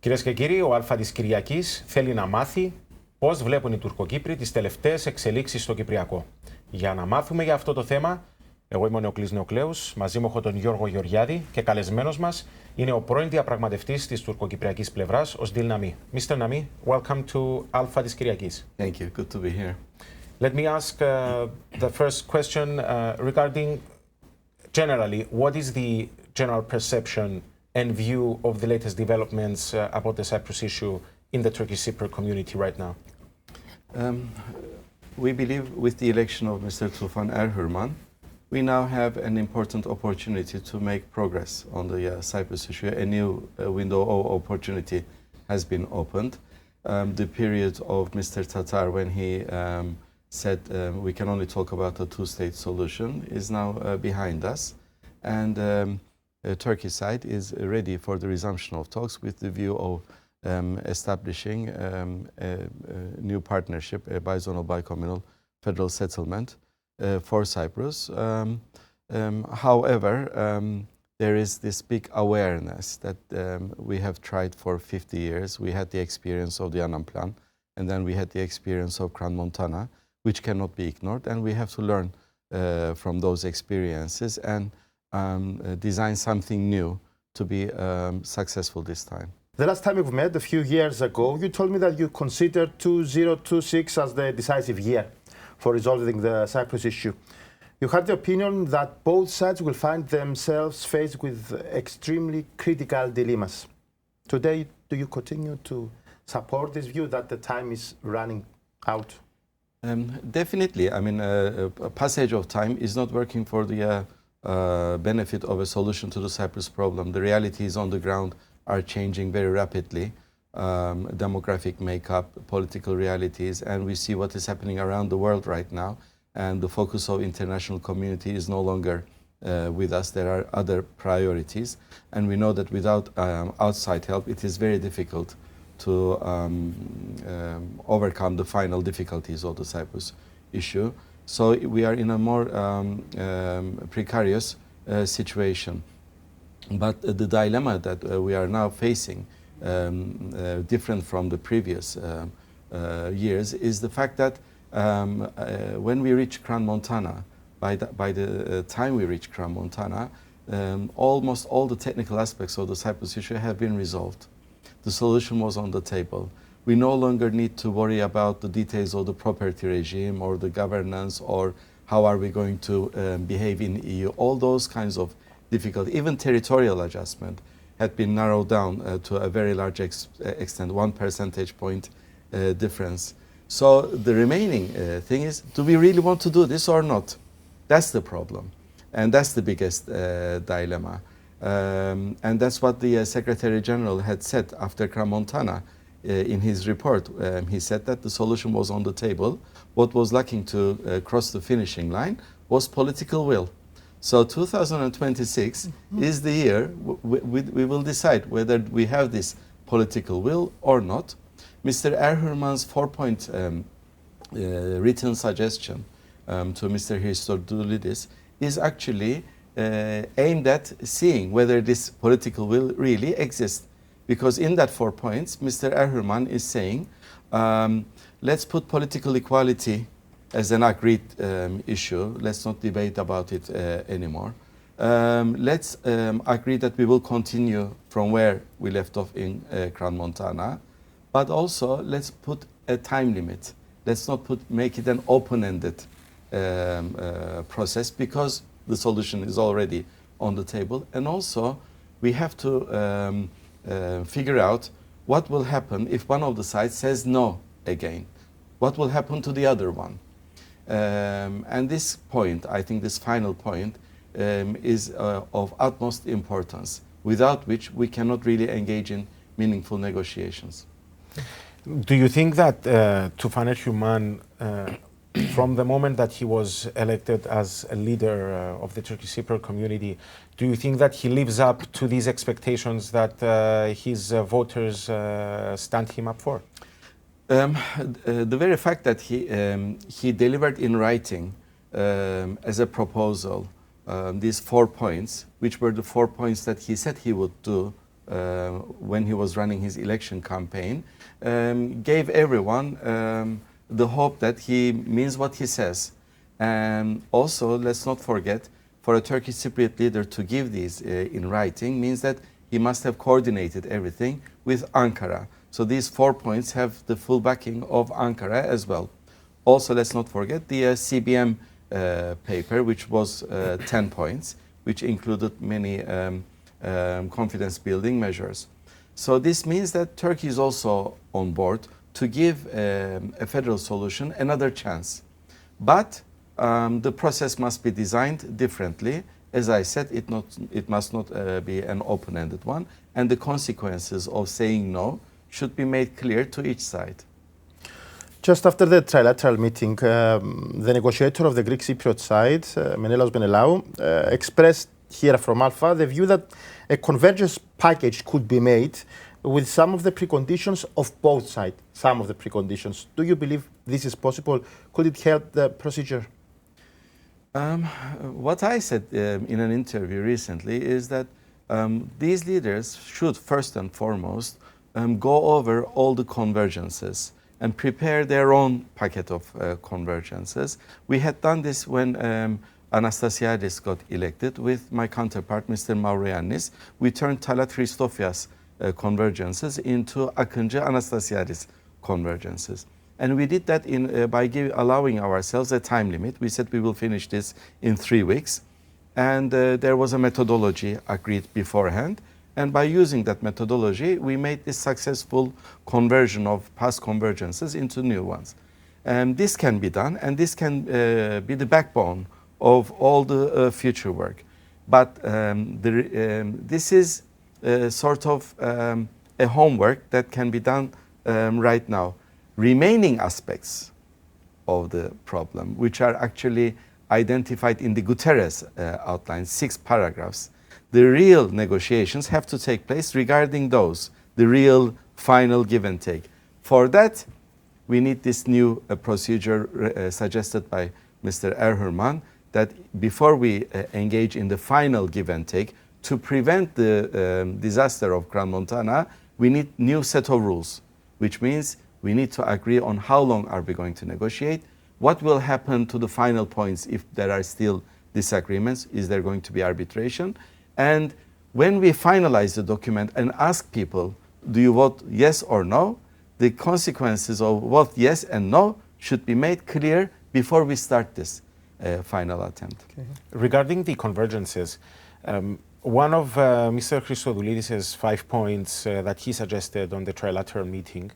Κυρίες και κύριοι, ο Αλφα της Κυριακής θέλει να μάθει πώς βλέπουν οι Τουρκοκύπροι τις τελευταίες εξελίξεις στο Κυπριακό. Για να μάθουμε για αυτό το θέμα, εγώ είμαι ο Νεοκλής Νεοκλέους, μαζί μου έχω τον Γιώργο Γεωργιάδη και καλεσμένος μας είναι ο πρώην διαπραγματευτής της τουρκοκυπριακής πλευράς, Οζντίλ Ναμί. Mr. Nami, welcome to Alpha της Κυριακής. Thank you. Good to be here. Let me ask the first question regarding generally, what is the general perception and view of the latest developments about the Cyprus issue in the Turkish Cypriot community right now? We believe with the election of Mr. Tufan Erhürman, we now have an important opportunity to make progress on the Cyprus issue. A new window of opportunity has been opened. The period of Mr. Tatar when he said we can only talk about a two-state solution is now behind us. And Turkey side is ready for the resumption of talks with the view of establishing a new partnership, a bizonal bicommunal federal settlement for Cyprus. However, there is this big awareness that we have tried for 50 years. We had the experience of the Annan Plan, and then we had the experience of Kran Montana, which cannot be ignored, and we have to learn from those experiences and design something new to be successful this time. The last time we met, a few years ago, you told me that you considered 2026 as the decisive year for resolving the Cyprus issue. You had the opinion that both sides will find themselves faced with extremely critical dilemmas. Today, do you continue to support this view that the time is running out? Definitely. I mean, a passage of time is not working for the benefit of a solution to the Cyprus problem. The realities on the ground are changing very rapidly. Demographic makeup, political realities, and we see what is happening around the world right now. And the focus of international community is no longer with us. There are other priorities. And we know that without outside help, it is very difficult to overcome the final difficulties of the Cyprus issue. So we are in a more precarious situation. But the dilemma that we are now facing, different from the previous years, is the fact that when we reach Kran Montana, by the time we reach Kran Montana, almost all the technical aspects of the Cyprus issue have been resolved. The solution was on the table. We no longer need to worry about the details of the property regime or the governance or how are we going to behave in the EU. All those kinds of difficulty, even territorial adjustment, had been narrowed down to a very large extent, 1 percentage point difference. So the remaining thing is, do we really want to do this or not? That's the problem. And that's the biggest dilemma. And that's what the Secretary General had said after Kran Montana in his report. He said that the solution was on the table. What was lacking to cross the finishing line was political will. So 2026 is the year we will decide whether we have this political will or not. Mr. Erhürman's 4-point written suggestion to Mr. Christodoulidis is actually aimed at seeing whether this political will really exists. Because in that 4 points, Mr. Erhürman is saying, let's put political equality as an agreed issue. Let's not debate about it anymore. Let's agree that we will continue from where we left off in Kran Montana. But also, let's put a time limit. Let's not make it an open-ended process because the solution is already on the table. And also, we have to figure out what will happen if one of the sides says no again. What will happen to the other one? And this point, I think this final point, is of utmost importance, without which we cannot really engage in meaningful negotiations. Do you think that Tufan Erhürman, from the moment that he was elected as a leader of the Turkish Cypriot community, do you think that he lives up to these expectations that his voters stand him up for? The very fact that he delivered in writing as a proposal these 4 points, which were the 4 points that he said he would do when he was running his election campaign, gave everyone the hope that he means what he says. And also, let's not forget, for a Turkish Cypriot leader to give these in writing means that he must have coordinated everything with Ankara. So these 4 points have the full backing of Ankara as well. Also, let's not forget the CBM paper, which was 10 points, which included many confidence building measures. So this means that Turkey is also on board to give a federal solution another chance. But the process must be designed differently. As I said, it must not be an open-ended one, and the consequences of saying no should be made clear to each side. Just after the trilateral meeting, the negotiator of the Greek Cypriot side, Menelaos Menelaou, expressed here from Alpha the view that a convergence package could be made with some of the preconditions of both sides. Some of the preconditions. Do you believe this is possible? Could it help the procedure? What I said in an interview recently is that these leaders should first and foremost go over all the convergences and prepare their own packet of convergences. We had done this when Anastasiadis got elected with my counterpart, Mr. Mavroyannis. We turned Talat Christofias convergences into Akıncı Anastasiadis convergences. And we did that by allowing ourselves a time limit. We said we will finish this in 3 weeks. And there was a methodology agreed beforehand. And by using that methodology, we made this successful conversion of past convergences into new ones. And this can be done, and this can be the backbone of all the future work. But this is sort of a homework that can be done right now. Remaining aspects of the problem, which are actually identified in the Guterres outline, 6 paragraphs, the real negotiations have to take place regarding those, the real final give and take. For that, we need this new procedure suggested by Mr. Erhürman, that before we engage in the final give and take, to prevent the disaster of Grand Montana, we need new set of rules, which means we need to agree on how long are we going to negotiate, what will happen to the final points if there are still disagreements, is there going to be arbitration, and when we finalize the document and ask people, do you vote yes or no, the consequences of vote yes and no should be made clear before we start this final attempt. Okay. Regarding the convergences, one of Mr. Christodoulidis' 5 points that he suggested on the trilateral meeting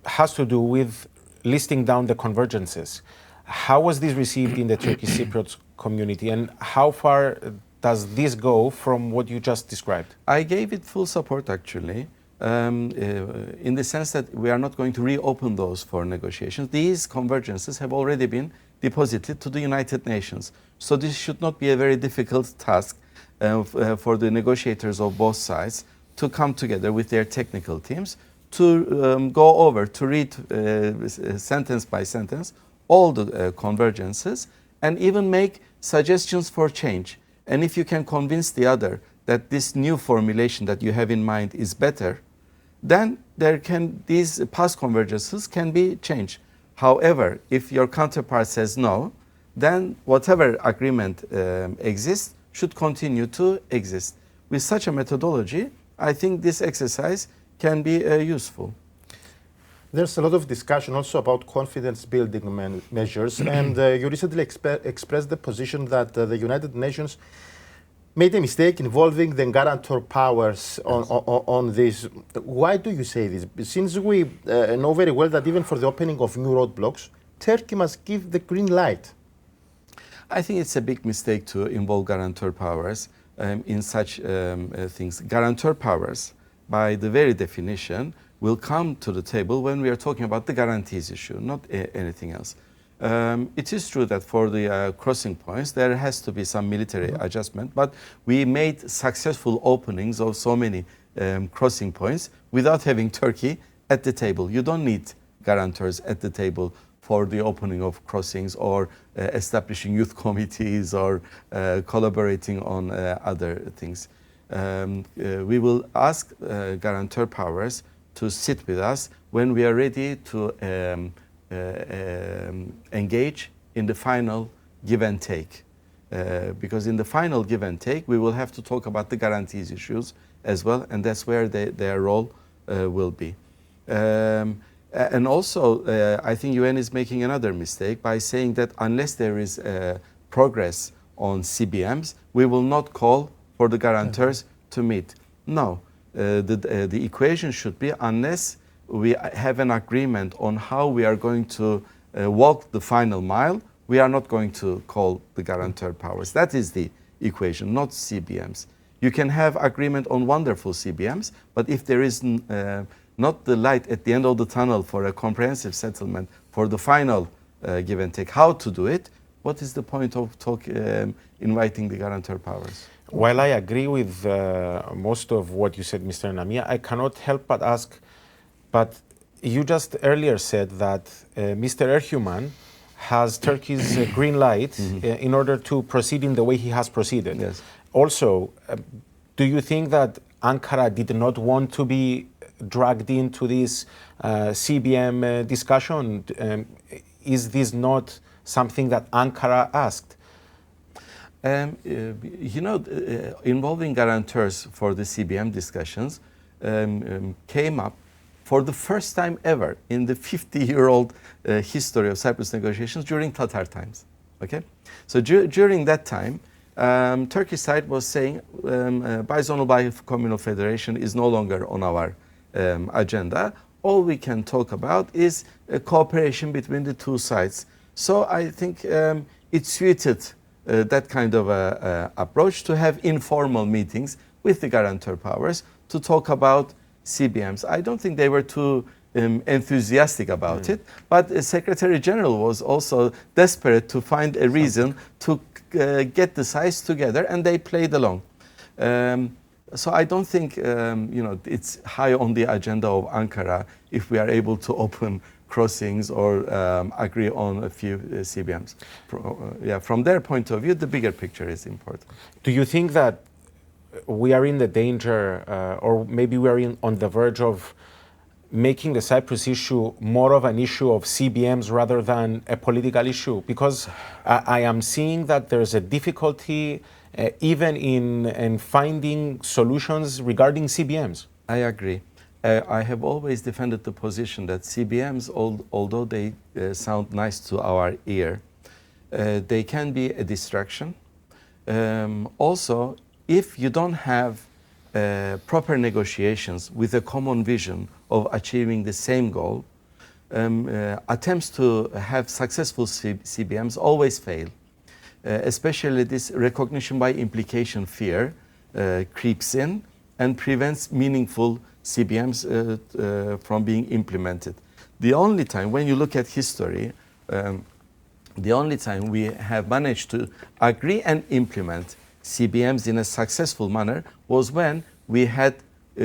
has to do with listing down the convergences. How was this received in the Turkish Cypriot community, and how far does this go from what you just described? I gave it full support, actually, in the sense that we are not going to reopen those for negotiations. These convergences have already been deposited to the United Nations. So this should not be a very difficult task for the negotiators of both sides to come together with their technical teams to go over, to read sentence by sentence all the convergences and even make suggestions for change. And if you can convince the other that this new formulation that you have in mind is better, then these past convergences can be changed. However, if your counterpart says no, then whatever agreement exists should continue to exist. With such a methodology, I think this exercise can be useful. There's a lot of discussion also about confidence building measures, and you recently expressed the position that the United Nations made a mistake involving the guarantor powers on this. Why do you say this? Since we know very well that even for the opening of new roadblocks, Turkey must give the green light. I think it's a big mistake to involve guarantor powers in such things. Guarantor powers, by the very definition, will come to the table when we are talking about the guarantees issue, not anything else. It is true that for the crossing points, there has to be some military adjustment, but we made successful openings of so many crossing points without having Turkey at the table. You don't need guarantors at the table for the opening of crossings or establishing youth committees or collaborating on other things. we will ask guarantor powers to sit with us when we are ready to engage in the final give and take. Because in the final give and take, we will have to talk about the guarantees issues as well, and that's where their role will be. And also, I think UN is making another mistake by saying that unless there is progress on CBMs, we will not call for the guarantors to meet. No, the equation should be unless we have an agreement on how we are going to walk the final mile, we are not going to call the guarantor powers. That is the equation, not CBMs. You can have agreement on wonderful CBMs, but if there is not the light at the end of the tunnel for a comprehensive settlement for the final give and take, how to do it, what is the point of inviting the guarantor powers? While I agree with most of what you said, Mr. Nami, I cannot help but ask, but you just earlier said that Mr. Erhuman has Turkey's green light in order to proceed in the way he has proceeded. Yes. Also, do you think that Ankara did not want to be dragged into this CBM discussion? Is this not something that Ankara asked? You know, involving guarantors for the CBM discussions came up for the first time ever in the 50-year-old history of Cyprus negotiations during Tatar times. Okay, so during that time, Turkish side was saying bizonal bi-communal federation is no longer on our agenda. All we can talk about is cooperation between the two sides. So I think it suited that kind of approach to have informal meetings with the guarantor powers to talk about CBMs. I don't think they were too enthusiastic about it, but Secretary General was also desperate to find a reason to get the sides together, and they played along. So I don't think you know, it's high on the agenda of Ankara if we are able to open crossings or agree on a few CBMs. Yeah, from their point of view, the bigger picture is important. Do you think that we are in the danger, or maybe we are on the verge of making the Cyprus issue more of an issue of CBMs rather than a political issue? Because I am seeing that there's a difficulty even in finding solutions regarding CBMs. I agree. I have always defended the position that CBMs, although they sound nice to our ear, they can be a distraction. Also, if you don't have proper negotiations with a common vision of achieving the same goal, attempts to have successful CBMs always fail. Especially this recognition by implication fear creeps in and prevents meaningful CBMs from being implemented. The only time, when you look at history, the only time we have managed to agree and implement CBMs in a successful manner was when we had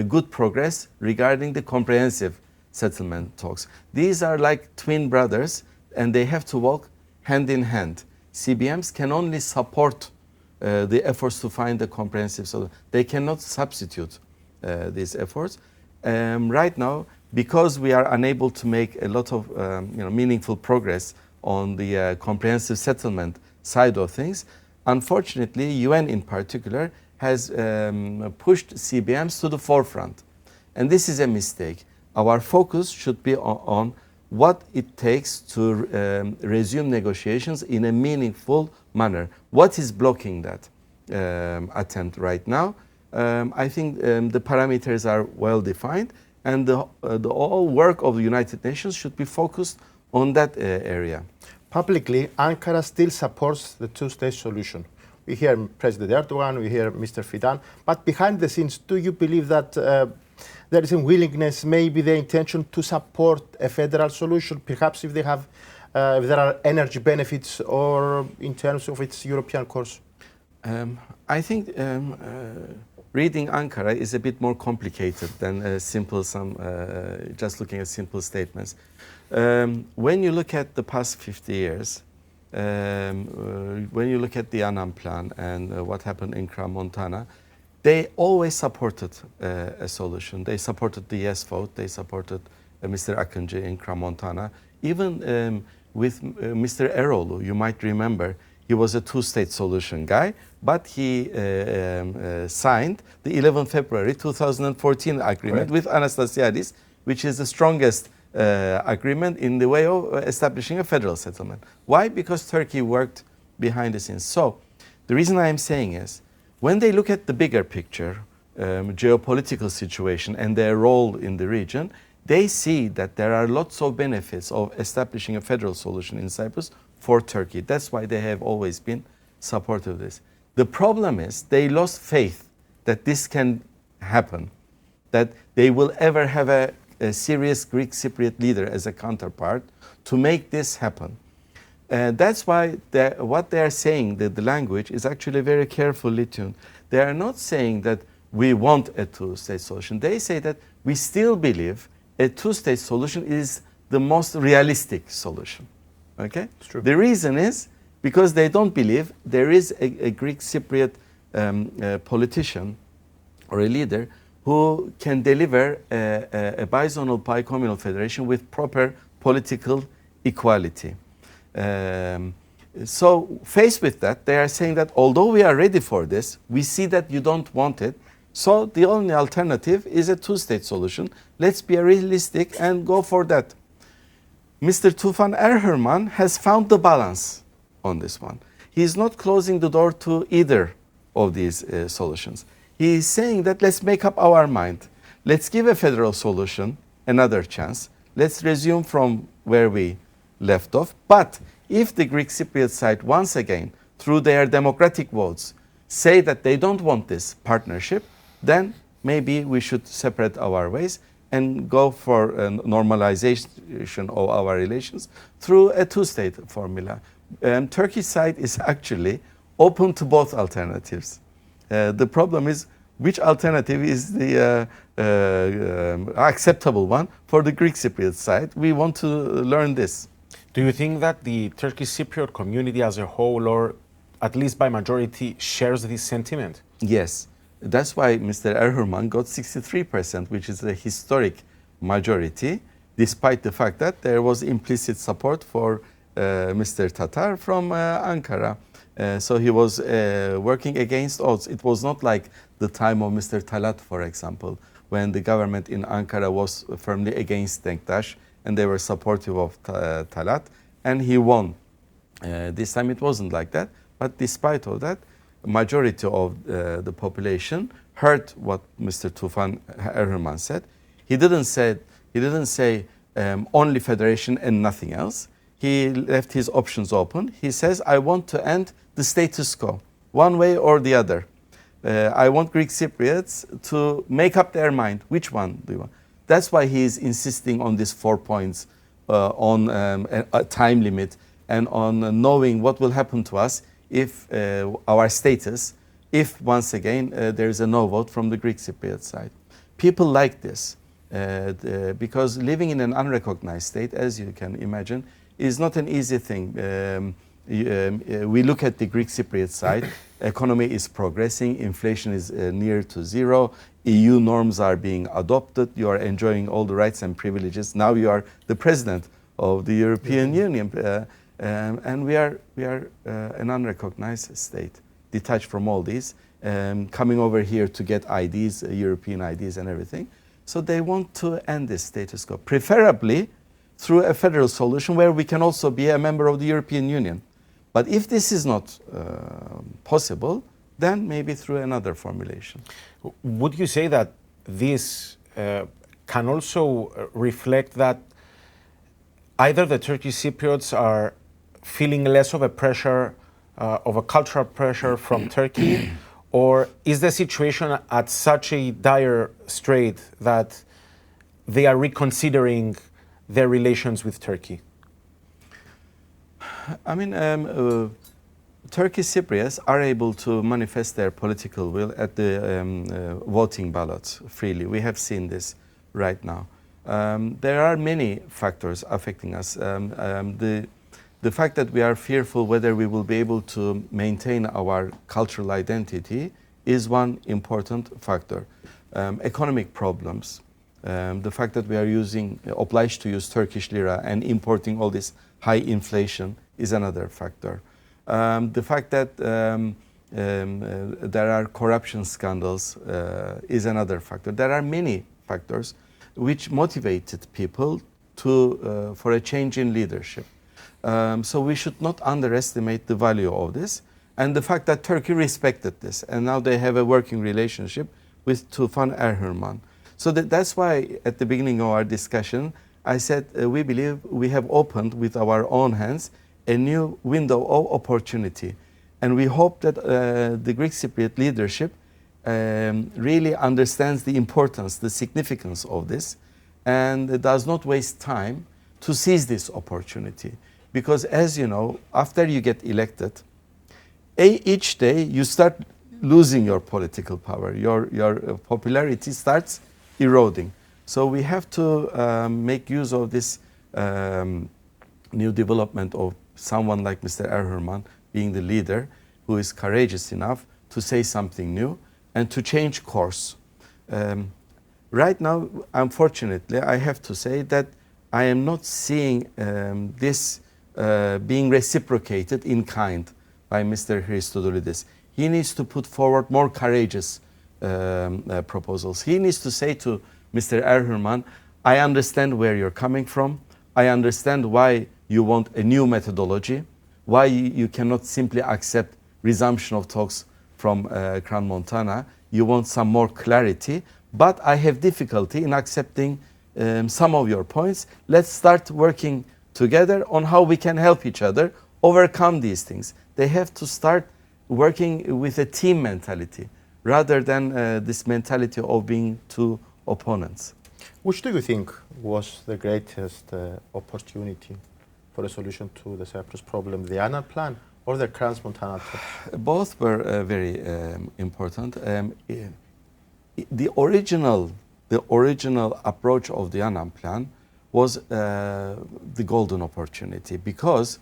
good progress regarding the comprehensive settlement talks. These are like twin brothers, and they have to walk hand in hand. CBMs can only support the efforts to find a comprehensive solution. They cannot substitute these efforts. Right now, because we are unable to make a lot of meaningful progress on the comprehensive settlement side of things, unfortunately, UN in particular has pushed CBMs to the forefront. And this is a mistake. Our focus should be on what it takes to resume negotiations in a meaningful manner. What is blocking that attempt right now? I think the parameters are well defined, and the all work of the United Nations should be focused on that area. Publicly, Ankara still supports the two-state solution. We hear President Erdogan, we hear Mr. Fidan, but behind the scenes, do you believe that there is a willingness, maybe the intention to support a federal solution, perhaps if they have, if there are energy benefits or in terms of its European course? I think reading Ankara is a bit more complicated than simple just looking at simple statements. When you look at the past 50 years, when you look at the Annan Plan and what happened in Montana, they always supported a solution. They supported the yes vote. They supported Mr. Akıncı in Crans-Montana. Even with Mr. Eroğlu, you might remember, he was a two-state solution guy, but he signed the 11 February 2014 agreement with Anastasiadis, which is the strongest agreement in the way of establishing a federal settlement. Why? Because Turkey worked behind the scenes. So the reason I am saying is, when they look at the bigger picture, geopolitical situation and their role in the region, they see that there are lots of benefits of establishing a federal solution in Cyprus for Turkey. That's why they have always been supportive of this. The problem is they lost faith that this can happen, that they will ever have a serious Greek Cypriot leader as a counterpart to make this happen. That's why what they are saying, the language is actually very carefully tuned. They are not saying that we want a two-state solution. They say that we still believe a two-state solution is the most realistic solution. Okay? It's true. The reason is because they don't believe there is a Greek Cypriot politician or a leader who can deliver a bizonal bicommunal federation with proper political equality. So faced with that, they are saying that although we are ready for this, we see that you don't want it. So the only alternative is a two-state solution. Let's be realistic and go for that. Mr. Tufan Erherman has found the balance on this one. He is not closing the door to either of these solutions. He is saying that let's make up our mind. Let's give a federal solution another chance. Let's resume from where we left off. But if the Greek Cypriot side once again, through their democratic votes, say that they don't want this partnership, then maybe we should separate our ways and go for a normalization of our relations through a two-state formula. Turkey's side is actually open to both alternatives. The problem is which alternative is the acceptable one for the Greek Cypriot side. We want to learn this. Do you think that the Turkish Cypriot community as a whole, or at least by majority, shares this sentiment? Yes. That's why Mr. Erherman got 63%, which is a historic majority, despite the fact that there was implicit support for Mr. Tatar from Ankara. So he was working against odds. It was not like the time of Mr. Talat, for example, when the government in Ankara was firmly against Denktash and they were supportive of Talat, and he won. This time it wasn't like that, but despite all that, majority of the population heard what Mr. Tufan Erherman said. He didn't say only federation and nothing else. He left his options open. He says, I want to end the status quo, one way or the other. I want Greek Cypriots to make up their mind. Which one do you want? That's why he is insisting on these 4 points on a time limit and on knowing what will happen to us if our status, if once again there is a no vote from the Greek Cypriot side. People like this because living in an unrecognized state, as you can imagine, is not an easy thing. We look at the Greek Cypriot side, economy is progressing, inflation is near to zero, EU norms are being adopted, you are enjoying all the rights and privileges. Now you are the president of the European Union. And we are an unrecognized state, detached from all these, coming over here to get IDs, European IDs and everything. So they want to end this status quo, preferably through a federal solution where we can also be a member of the European Union. But if this is not possible, then maybe through another formulation. Would you say that this can also reflect that either the Turkish Cypriots are feeling less of a pressure, of a cultural pressure from Turkey, or is the situation at such a dire strait that they are reconsidering their relations with Turkey? I mean, Turkish Cypriots are able to manifest their political will at the voting ballots freely. We have seen this right now. There are many factors affecting us. The fact that we are fearful whether we will be able to maintain our cultural identity is one important factor. Economic problems, the fact that we are obliged to use Turkish lira and importing all this high inflation is another factor. The fact that there are corruption scandals is another factor. There are many factors which motivated people for a change in leadership. So we should not underestimate the value of this, and the fact that Turkey respected this, and now they have a working relationship with Tufan Erhürman. So that's why at the beginning of our discussion, I said we believe we have opened with our own hands a new window of opportunity. And we hope that the Greek Cypriot leadership really understands the importance, the significance of this, and does not waste time to seize this opportunity. Because as you know, after you get elected, each day you start losing your political power. Your popularity starts eroding. So we have to make use of this new development of someone like Mr. Erhürman being the leader who is courageous enough to say something new and to change course. Right now, unfortunately, I have to say that I am not seeing this being reciprocated in kind by Mr. Christodoulidis. He needs to put forward more courageous proposals. He needs to say to Mr. Erhürman, I understand where you're coming from. I understand why you want a new methodology, why you cannot simply accept resumption of talks from Crans-Montana. You want some more clarity, but I have difficulty in accepting some of your points. Let's start working together on how we can help each other overcome these things. They have to start working with a team mentality rather than this mentality of being two opponents. Which do you think was the greatest opportunity for a solution to the Cyprus problem, the Annan plan or the Crans-Montana talks? Both were very important. The original approach of the Annan plan was the golden opportunity because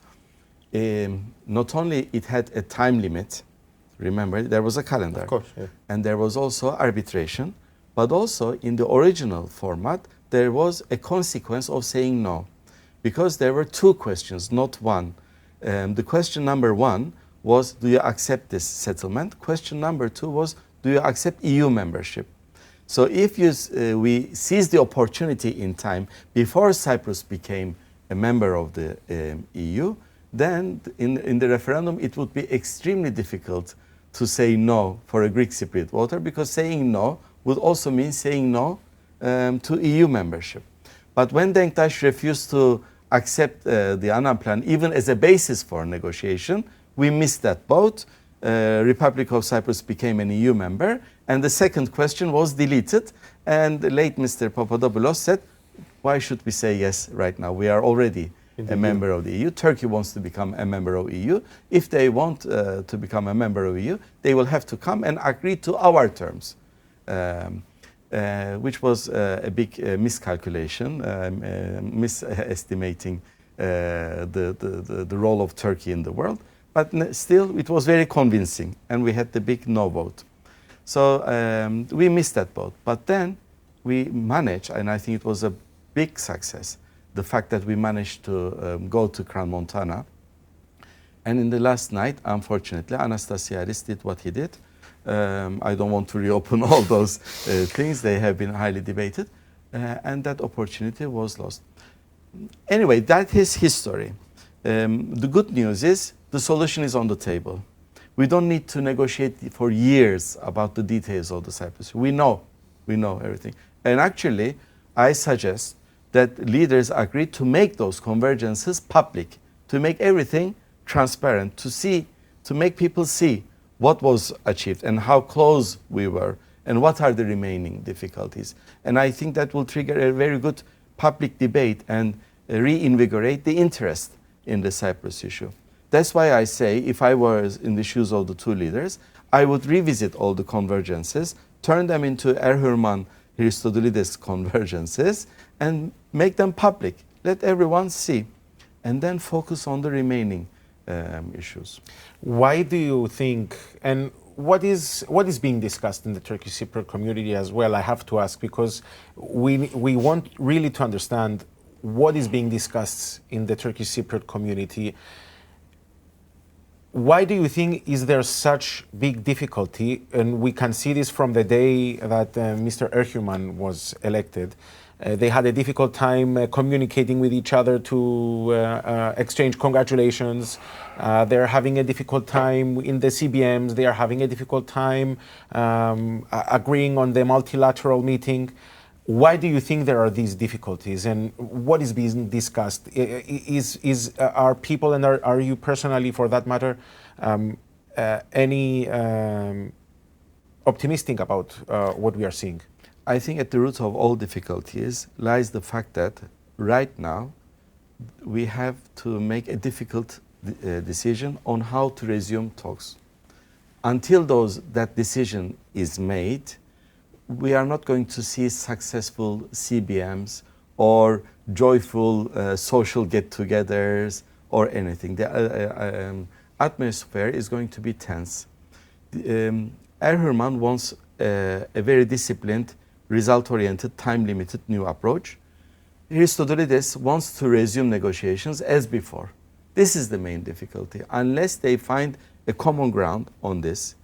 not only it had a time limit, remember there was a calendar, of course, yeah. And there was also arbitration, but also in the original format there was a consequence of saying no, because there were two questions, not one. The question number one was, do you accept this settlement? Question number two was, do you accept EU membership? So if we seize the opportunity in time before Cyprus became a member of the EU, then in the referendum it would be extremely difficult to say no for a Greek Cypriot voter, because saying no would also mean saying no to EU membership. But when Denktaş refused to accept the Annan plan even as a basis for negotiation, we missed that boat. Republic of Cyprus became an EU member, and the second question was deleted, and the late Mr. Papadopoulos said, why should we say yes right now? We are already a member of the EU. Turkey wants to become a member of EU. If they want to become a member of EU, they will have to come and agree to our terms, which was a big miscalculation, misestimating the role of Turkey in the world. But still, it was very convincing, and we had the big no vote. So we missed that vote. But then we managed, and I think it was a big success, the fact that we managed to go to Crans-Montana. And in the last night, unfortunately, Anastasiadis did what he did. I don't want to reopen all those things. They have been highly debated. And that opportunity was lost. Anyway, that is history. The good news is the solution is on the table. We don't need to negotiate for years about the details of the Cyprus. We know everything. And actually, I suggest that leaders agree to make those convergences public, to make everything transparent, to make people see what was achieved and how close we were and what are the remaining difficulties. And I think that will trigger a very good public debate and reinvigorate the interest in the Cyprus issue. That's why I say, if I was in the shoes of the two leaders, I would revisit all the convergences, turn them into Erhürman-Christodoulidis convergences, and make them public. Let everyone see, and then focus on the remaining issues. Why do you think, and what is being discussed in the Turkish Cypriot community as well? I have to ask, because we want really to understand what is being discussed in the Turkish Cypriot community. Why do you think is there such big difficulty? And we can see this from the day that Mr. Erhürman was elected. They had a difficult time communicating with each other to exchange congratulations. They're having a difficult time in the CBMs. They are having a difficult time agreeing on the multilateral meeting. Why do you think there are these difficulties, and what is being discussed? Are people, and are you personally, for that matter, any optimistic about what we are seeing? I think at the root of all difficulties lies the fact that right now we have to make a difficult decision on how to resume talks. Until that decision is made, we are not going to see successful CBMs or joyful social get-togethers or anything. The atmosphere is going to be tense. Erhürman wants a very disciplined, result-oriented, time-limited new approach. Christodoulides wants to resume negotiations as before. This is the main difficulty. Unless they find a common ground on this,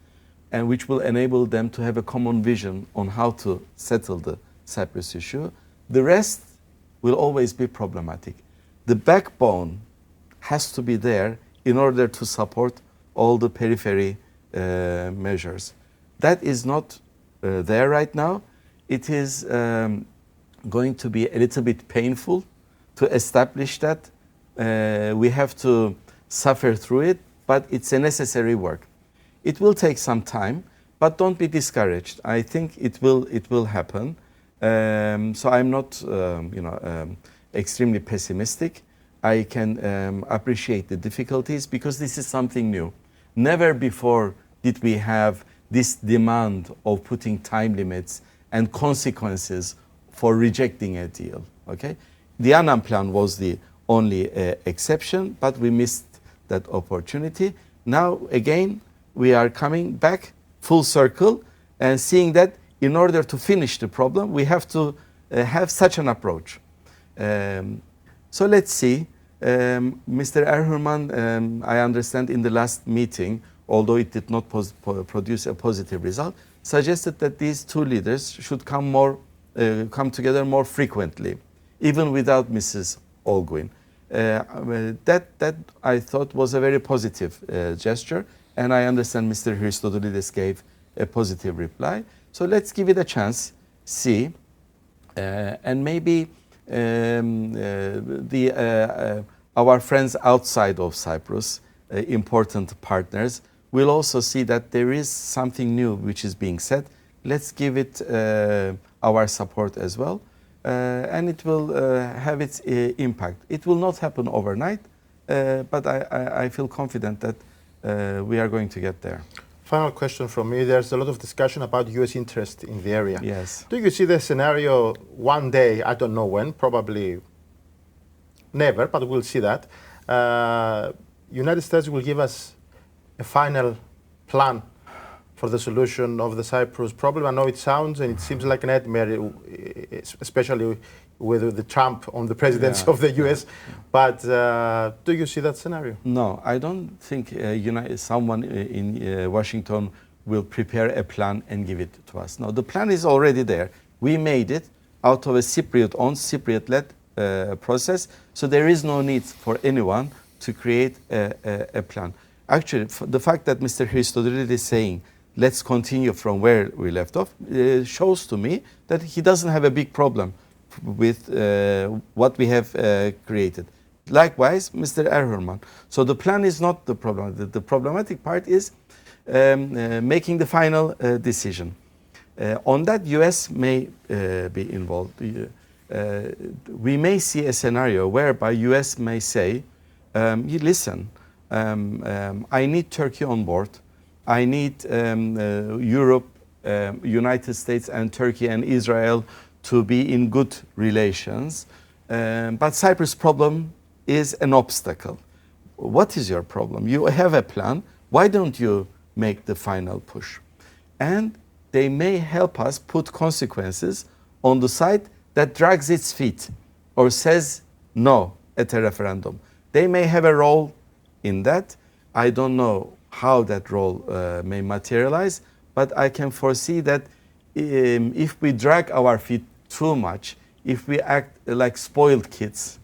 and which will enable them to have a common vision on how to settle the Cyprus issue, the rest will always be problematic. The backbone has to be there in order to support all the periphery measures. That is not there right now. It is going to be a little bit painful to establish that. We have to suffer through it, but it's a necessary work. It will take some time, but don't be discouraged. I think it will happen. So I'm not extremely pessimistic. I can appreciate the difficulties because this is something new. Never before did we have this demand of putting time limits and consequences for rejecting a deal. Okay, the Annan plan was the only exception, but we missed that opportunity. Now again, we are coming back full circle and seeing that in order to finish the problem, we have to have such an approach. So let's see. Mr. Erhürman, I understand in the last meeting, although it did not produce a positive result, suggested that these two leaders should come together more frequently, even without Mrs. Olguin. That I thought was a very positive gesture, and I understand Mr. Christodoulides gave a positive reply. So let's give it a chance, see, and maybe our friends outside of Cyprus, important partners, will also see that there is something new which is being said. Let's give it our support as well, and it will have its impact. It will not happen overnight, but I feel confident that we are going to get there. Final question from me. There's a lot of discussion about U.S. interest in the area. Yes. Do you see the scenario one day, I don't know when, probably never, but we'll see that, United States will give us a final plan for the solution of the Cyprus problem? I know it sounds and it seems like a nightmare, especially with the Trump on the presidency of the US. But do you see that scenario? No, I don't think someone in Washington will prepare a plan and give it to us. No, the plan is already there. We made it out of a Cypriot-owned, Cypriot-led process. So there is no need for anyone to create a plan. Actually, the fact that Mr. Christodoulides is saying, let's continue from where we left off, shows to me that he doesn't have a big problem with what we have created. Likewise, Mr. Erhürman. So the plan is not the problem. The problematic part is making the final decision. On that, US may be involved. We may see a scenario whereby US may say, listen, I need Turkey on board. I need Europe, United States and Turkey and Israel to be in good relations. But Cyprus problem is an obstacle. What is your problem? You have a plan. Why don't you make the final push. And they may help us put consequences on the side that drags its feet or says no at a referendum. They may have a role in that. I don't know how that role may materialize, but I can foresee that if we drag our feet too much, if we act like spoiled kids,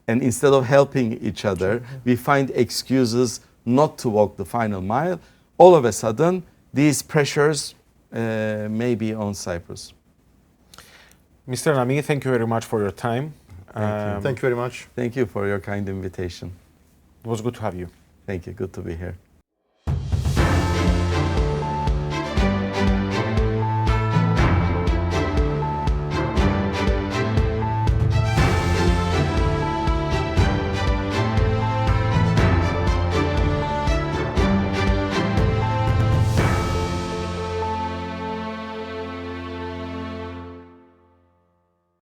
and instead of helping each other, we find excuses not to walk the final mile, all of a sudden, these pressures may be on Cyprus. Mr. Nami, thank you very much for your time. Thank you very much. Thank you for your kind invitation. It was good to have you. Thank you. Good to be here.